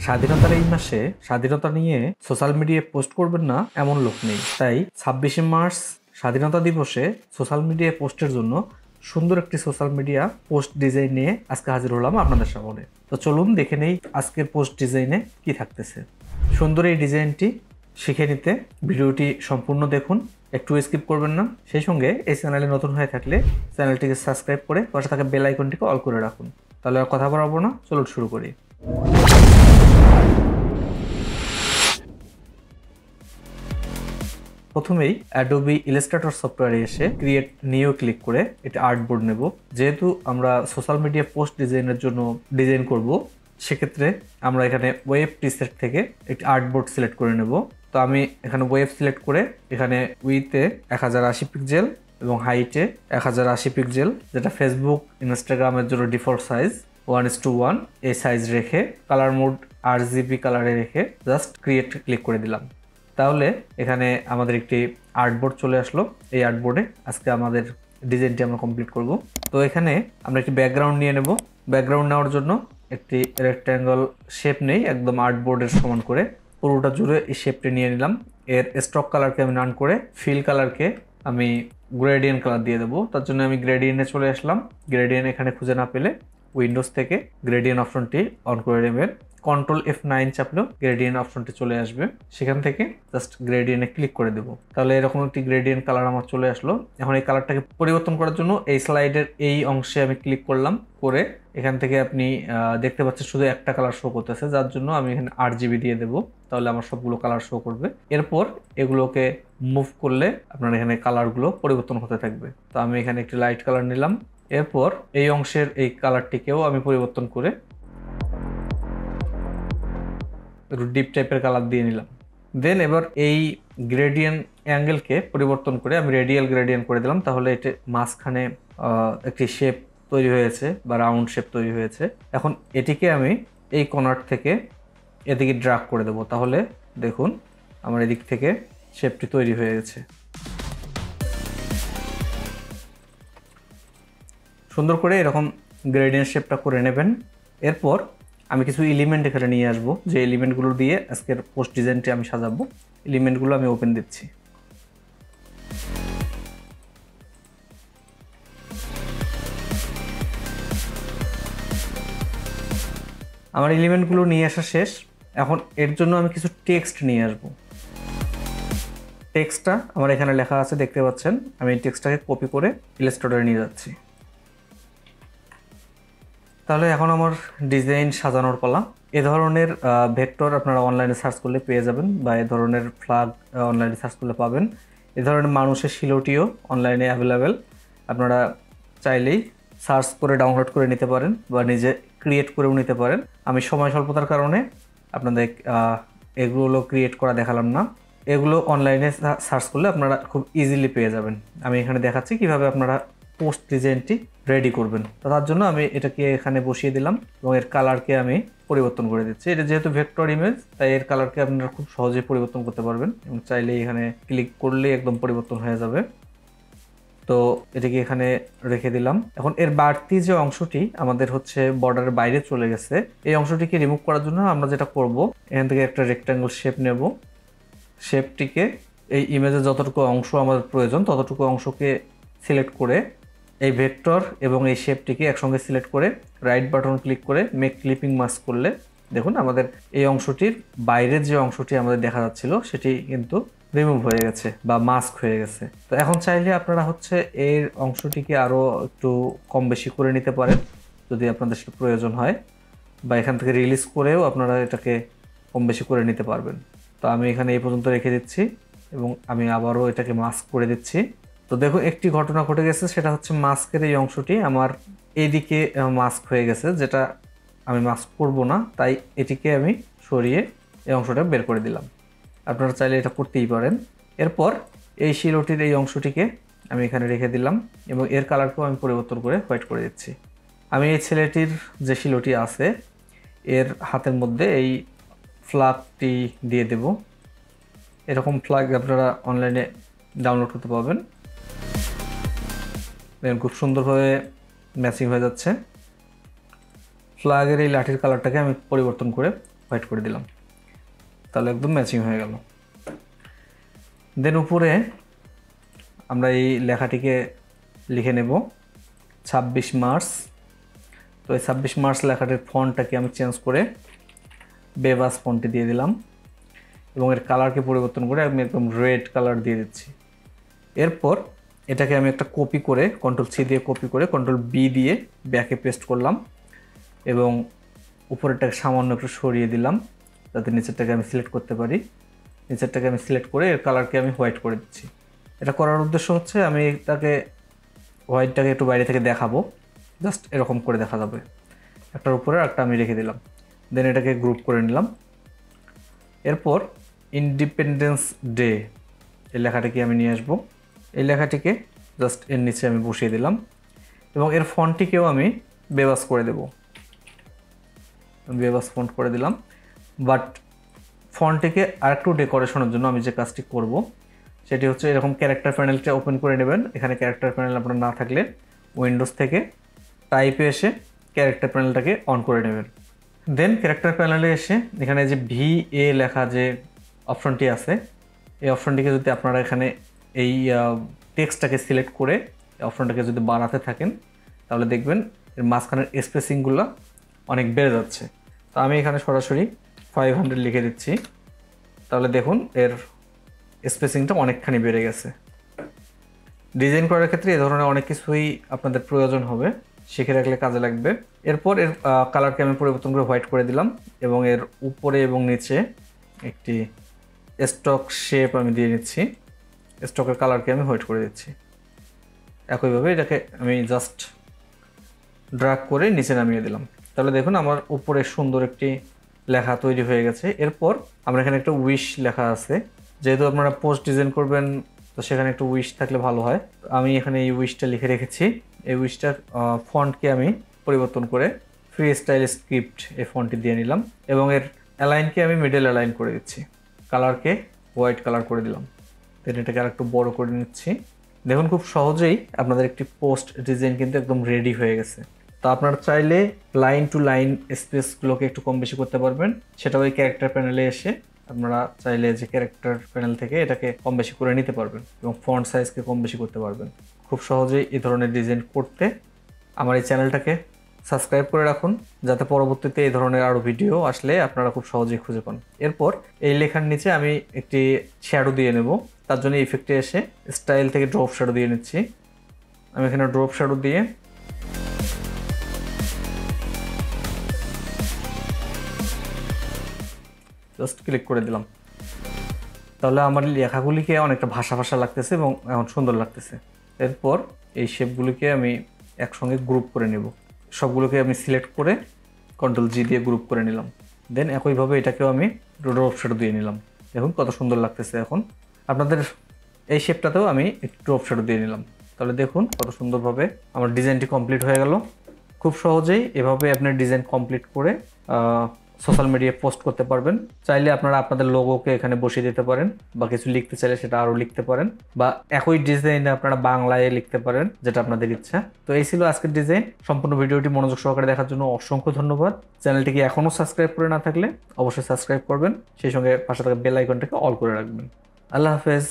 স্বাধীনতার এই মাসে স্বাধীনতা নিয়ে সোশ্যাল মিডিয়ায় পোস্ট করবেন না এমন লোক নেই। তাই 26শে মার্চ স্বাধীনতা দিবসে সোশ্যাল মিডিয়ায় পোস্টের জন্য সুন্দর একটি সোশ্যাল মিডিয়া পোস্ট ডিজাইন নিয়ে আজকে হাজির হলাম আপনাদের সামনে। তো চলুন দেখে নেই আজকের পোস্ট ডিজাইনে কি থাকতেছে। সুন্দর এই ডিজাইনটি শিখে নিতে ভিডিওটি সম্পূর্ণ দেখুন, একটু স্কিপ করবেন না। সেই সঙ্গে এই চ্যানেলে নতুন হয়ে থাকলে চ্যানেলটিকে সাবস্ক্রাইব করে পাশে থাকা বেল আইকনটিকে অল করে রাখুন। তাহলে আর কথা বলবো না, চলুন শুরু করি। প্রথমেই অ্যাডোবি ইলাস্ট্রেটর সফটওয়্যারে এসে ক্রিয়েট নিউ ক্লিক করে এটা আর্টবোর্ড নেব। যেহেতু আমরা সোশ্যাল মিডিয়া পোস্ট ডিজাইনের জন্য ডিজাইন করব, সেক্ষেত্রে আমরা এখানে ওয়েব প্রিসেট থেকে একটি আর্টবোর্ড সিলেক্ট করে নেব। তো আমি এখানে ওয়েব সিলেক্ট করে এখানে উইথে 1080 পিক্সেল এবং হাইটে 1080 পিক্সেল, যেটা ফেসবুক ইনস্টাগ্রামের জন্য ডিফল্ট সাইজ 1:1 এই সাইজ রেখে কালার মোড RGB কালারে রেখে জাস্ট ক্রিয়েট ক্লিক করে দিলাম। তাহলে এখানে আমাদের একটি আর্টবোর্ড চলে আসলো। এই আর্টবোর্ডে আজকে আমাদের ডিজাইনটি আমরা কমপ্লিট করব। তো এখানে আমরা একটি ব্যাকগ্রাউন্ড নিয়ে নেব। ব্যাকগ্রাউন্ড নেওয়ার জন্য একটি রেক্ট্যাঙ্গল শেপ নেই, একদম আর্টবোর্ডের সমান করে পুরোটা জুড়ে এই শেপটি নিয়ে নিলাম। এর স্ট্রোক কালারকে আমি নান করে ফিল কালারকে আমি গ্রেডিয়েন্ট কালার দিয়ে দেবো। তার জন্য আমি গ্রেডিয়েন্টে চলে আসলাম। গ্রেডিয়েন্ট এখানে খুঁজে না পেলে উইন্ডোজ থেকে গ্রেডিয়েন্ট অপশনটি অন করে নেবেন। Ctrl F9 চাপলেও গ্রেডিয়েন্ট অপশনটি চলে আসবে। সেখান থেকে জাস্ট গ্রেডিয়েন্টে ক্লিক করে দেবো। তাহলে এরকম একটি গ্রেডিয়েন্ট কালার আমার চলে আসলো। এখন এই কালারটাকে পরিবর্তন করার জন্য এই স্লাইডের এই অংশে আমি ক্লিক করলাম। করে এখান থেকে আপনি দেখতে পাচ্ছেন শুধু একটা কালার শো করতেছে, যার জন্য আমি এখানে RGB দিয়ে দেবো। তাহলে আমার সবগুলো কালার শো করবে। এরপর এগুলোকে মুভ করলে আপনার এখানে কালারগুলো পরিবর্তন হতে থাকবে। তো আমি এখানে একটি লাইট কালার নিলাম। এরপর এই অংশের এই কালারটিকেও আমি পরিবর্তন করে একটু ডিপ টাইপের কালার দিয়ে নিলাম। দেন এবার এই গ্রেডিয়েন্ট অ্যাঙ্গেলকে পরিবর্তন করে আমি রেডিয়াল গ্রেডিয়েন্ট করে দিলাম। তাহলে এটা মাঝখানে একটি শেপ তৈরি হয়েছে বা রাউন্ড শেপ তৈরি হয়েছে। এখন এটিকে আমি এই কর্নার থেকে এদিকে ড্রাগ করে দেবো। তাহলে দেখুন আমার এদিক থেকে শেপটি তৈরি হয়ে গেছে। সুন্দর করে এরকম গ্রেডিয়েন্ট শেপটা করে নেবেন। এরপর আমি কিছু এলিমেন্ট এখানে নিয়ে আসবো, যে এলিমেন্টগুলো দিয়ে আজকের পোস্ট ডিজাইনটি আমি সাজাবো। এলিমেন্টগুলো আমি ওপেন দিচ্ছি। আমার এলিমেন্টগুলো নিয়ে আসা শেষ। এখন এর জন্য আমি কিছু টেক্সট নিয়ে আসবো। টেক্সটটা আমার এখানে লেখা আছে, দেখতে পাচ্ছেন। আমি এই টেক্সটটাকে কপি করে ইলাস্ট্রেটরে নিয়ে যাচ্ছি। তাহলে এখন আমার ডিজাইন সাজানোর পালা। এ ধরনের ভেক্টর আপনারা অনলাইনে সার্চ করলে পেয়ে যাবেন, বা এ ধরনের ফ্ল্যাগ অনলাইনে সার্চ করলে পাবেন। এ ধরনের মানুষের শিলটিও অনলাইনে অ্যাভেলেবেল। আপনারা চাইলেই সার্চ করে ডাউনলোড করে নিতে পারেন বা নিজে ক্রিয়েট করেও নিতে পারেন। আমি সময় স্বল্পতার কারণে আপনাদের এগুলো ক্রিয়েট করা দেখালাম না। এগুলো অনলাইনে সার্চ করলে আপনারা খুব ইজিলি পেয়ে যাবেন। আমি এখানে দেখাচ্ছি কিভাবে আপনারা পোস্ট ডিজাইনটি রেডি করবেন। তো তার জন্য আমি এটাকে এখানে বসিয়ে দিলাম এবং এর কালারকে আমি পরিবর্তন করে দিচ্ছি। এটা যেহেতু ভেক্টর ইমেজ, তাই এর কালারকে আপনারা খুব সহজেই পরিবর্তন করতে পারবেন এবং চাইলে এখানে ক্লিক করলেই একদম পরিবর্তন হয়ে যাবে। তো এটাকে এখানে রেখে দিলাম। এখন এর বাড়তি যে অংশটি আমাদের হচ্ছে বর্ডারের বাইরে চলে গেছে, এই অংশটিকে রিমুভ করার জন্য আমরা যেটা করব, এখান থেকে একটা রেক্ট্যাঙ্গল শেপ নেব। শেপটিকে এই ইমেজের যতটুকু অংশ আমাদের প্রয়োজন ততটুকু অংশকে সিলেক্ট করে এই ভেক্টর এবং এই শেপটিকে একসঙ্গে সিলেক্ট করে রাইট বাটন ক্লিক করে মেক ক্লিপিং মাস্ক করলে দেখুন আমাদের এই অংশটির বাইরের যে অংশটি আমাদের দেখা যাচ্ছিল সেটি কিন্তু রিমুভ হয়ে গেছে বা মাস্ক হয়ে গেছে। তো এখন চাইলে আপনারা হচ্ছে এর অংশটিকে আরও একটু কম বেশি করে নিতে পারেন যদি আপনাদের সেটা প্রয়োজন হয়, বা এখান থেকে রিলিজ করেও আপনারা এটাকে কম বেশি করে নিতে পারবেন। তো আমি এখানে এই পর্যন্ত রেখে দিচ্ছি এবং আমি আবারও এটাকে মাস্ক করে দিচ্ছি। তো দেখো একটি ঘটনা ঘটে গেছে, সেটা হচ্ছে মাস্কের এই অংশটি আমার এইদিকে মাস্ক হয়ে গেছে, যেটা আমি মাস্ক করব না, তাই এটিকে আমি সরিয়ে এই অংশটা বের করে দিলাম। আপনারা চাইলে এটা করতেই পারেন। এরপর এই শিলটির এই অংশটিকে আমি এখানে রেখে দিলাম এবং এর কালারকেও আমি পরিবর্তন করে হোয়াইট করে দিচ্ছি। আমি এই ছেলেটির যে শিলটি আছে এর হাতের মধ্যে এই ফ্ল্যাগটি দিয়ে দেব। এরকম ফ্ল্যাগ আপনারা অনলাইনে ডাউনলোড করতে পারবেন। দেখুন খুব সুন্দরভাবে ম্যাচিং হয়ে যাচ্ছে। ফ্ল্যাগের এই লাঠির কালারটাকে আমি পরিবর্তন করে হোয়াইট করে দিলাম, তাহলে একদম ম্যাচিং হয়ে গেল। দেন উপরে আমরা এই লেখাটিকে লিখে নেব 26 মার্চ। তো এই 26 মার্চ লেখাটির ফন্টটাকে আমি চেঞ্জ করে বেবাস ফন্টে দিয়ে দিলাম এবং এর কালারকে পরিবর্তন করে আমি একদম রেড কালার দিয়ে দিচ্ছি। এরপর এটাকে আমি একটা কপি করে Ctrl+C দিয়ে কপি করে Ctrl+B দিয়ে ব্যাকে পেস্ট করলাম এবং উপরেরটাকে সামান্য একটু সরিয়ে দিলাম যাতে নিচেরটাকে আমি সিলেক্ট করতে পারি। নিচেরটাকে আমি সিলেক্ট করে এর কালারকে আমি হোয়াইট করে দিচ্ছি। এটা করার উদ্দেশ্য হচ্ছে আমি এটাকে হোয়াইটটাকে একটু বাইরে থেকে দেখাবো, জাস্ট এরকম করে দেখা যাবে। একটার উপরে একটা আমি রেখে দিলাম, দেন এটাকে গ্রুপ করে নিলাম। এরপর ইন্ডিপেন্ডেন্স ডে এই লেখাটিকে আমি নিয়ে আসবো। এই লেখাটিকে জাস্ট এর নিচে আমি বসিয়ে দিলাম এবং এর ফন্টটিকেও আমি বেবাস করে দেব। বেবাস ফন্ট করে দিলাম, বাট ফন্টটিকে আরেকটু ডেকোরেশনের জন্য আমি যে কাজটি করব সেটি হচ্ছে এরকম ক্যারেক্টার প্যানেলটা ওপেন করে নেবেন। এখানে ক্যারেক্টার প্যানেল আপনার না থাকলে উইন্ডোজ থেকে টাইপে এসে ক্যারেক্টার প্যানেলটাকে অন করে নেবেন। দেন ক্যারেক্টার প্যানেলে এসে এখানে যে VA লেখা যে অপশনটি আছে এই অপশনটিকে যদি আপনারা এখানে এই টেক্সটটাকে সিলেক্ট করে অপশনটাকে যদি বাড়াতে থাকেন তাহলে দেখবেন এর মাঝখানের স্পেসিংগুলো অনেক বেড়ে যাচ্ছে। তো আমি এখানে সরাসরি 500 লিখে দিচ্ছি, তাহলে দেখুন এর স্পেসিংটা অনেকখানি বেড়ে গেছে। ডিজাইন করার ক্ষেত্রে এ ধরনের অনেক কিছুই আপনাদের প্রয়োজন হবে, শিখে রাখলে কাজে লাগবে। এরপর এর কালারকে আমি পরিবর্তন করে হোয়াইট করে দিলাম এবং এর উপরে এবং নিচে একটি স্টক শেপ আমি দিয়ে নিচ্ছি। স্টকের কালারকে আমি হোয়াইট করে দিচ্ছি। একইভাবে এটাকে আমি জাস্ট ড্র্যাগ করে নিচে নামিয়ে দিলাম, তাহলে দেখুন আমার উপরে সুন্দর একটি লেখা তৈরি হয়ে গেছে। এরপর আমরা এখানে একটা উইশ লেখা আছে, যেহেতু আপনারা পোস্ট ডিজাইন করবেন তো সেখানে একটু উইশ থাকলে ভালো হয়। আমি এখানে এই উইশটা লিখে রেখেছি। এই উইশটার ফন্টকে আমি পরিবর্তন করে ফ্রি স্টাইল স্ক্রিপ্ট এই ফন্টটি দিয়ে নিলাম এবং এর অ্যালাইনকে আমি মিডল অ্যালাইন করে দিচ্ছি। কালারকে হোয়াইট কালার করে দিলাম, দেন এটাকে আর একটু বড় করে নিচ্ছি। দেখুন খুব সহজেই আপনাদের একটি পোস্ট ডিজাইন কিন্তু একদম রেডি হয়ে গেছে। তো আপনারা চাইলে লাইন টু লাইন স্পেসগুলোকে একটু কম বেশি করতে পারবেন, সেটা ওই ক্যারেক্টার প্যানেলে এসে আপনারা চাইলে যে ক্যারেক্টার প্যানেল থেকে এটাকে কম বেশি করে নিতে পারবেন এবং ফন্ট সাইজকে কম বেশি করতে পারবেন। খুব সহজেই এই ধরনের ডিজাইন করতে আমার এই চ্যানেলটাকে সাবস্ক্রাইব করে রাখুন, যাতে পরবর্তীতে এই ধরনের আরও ভিডিও আসলে আপনারা খুব সহজেই খুঁজে পান। এরপর এই লেখার নিচে আমি একটি শ্যাডো দিয়ে নেব, তার জন্য ইফেক্টে এসে স্টাইল থেকে ড্রপ শ্যাডো দিয়ে নিচ্ছি। আমি এখানে ড্রপ শ্যাডো দিয়ে জাস্ট ক্লিক করে দিলাম, তাহলে আমার লেখাগুলিকে অনেকটা ভাষা ভাষা লাগতেছে এবং এখন সুন্দর লাগতেছে। এরপর এই শেপগুলিকে আমি একসঙ্গে গ্রুপ করে নেব। সবগুলোকে আমি সিলেক্ট করে Ctrl+G দিয়ে গ্রুপ করে নিলাম। দেন একইভাবে এটাকেও আমি ড্রপ শ্যাডো দিয়ে নিলাম। দেখুন কত সুন্দর লাগতেছে। এখন আপনাদের এই শেপটাতেও আমি একটু ড্রপ শ্যাডো দিয়ে নিলাম, তাহলে দেখুন কত সুন্দরভাবে আমার ডিজাইনটি কমপ্লিট হয়ে গেল। খুব সহজেই এভাবে আপনার ডিজাইন কমপ্লিট করে সোশ্যাল মিডিয়ায় পোস্ট করতে পারবেন। চাইলে আপনারা আপনাদের লোগোকে এখানে বসিয়ে দিতে পারেন বা কিছু লিখতে চাইলে সেটা আরও লিখতে পারেন, বা একই ডিজাইনে আপনারা বাংলায় লিখতে পারেন, যেটা আপনাদের ইচ্ছা। তো এই ছিল আজকের ডিজাইন। সম্পূর্ণ ভিডিওটি মনোযোগ সহকারে দেখার জন্য অসংখ্য ধন্যবাদ। চ্যানেলটিকে এখনও সাবস্ক্রাইব করে না থাকলে অবশ্যই সাবস্ক্রাইব করবেন, সেই সঙ্গে পাশে থাকা বেল আইকনটাকে অল করে রাখবেন। আল্লাহ হাফেজ।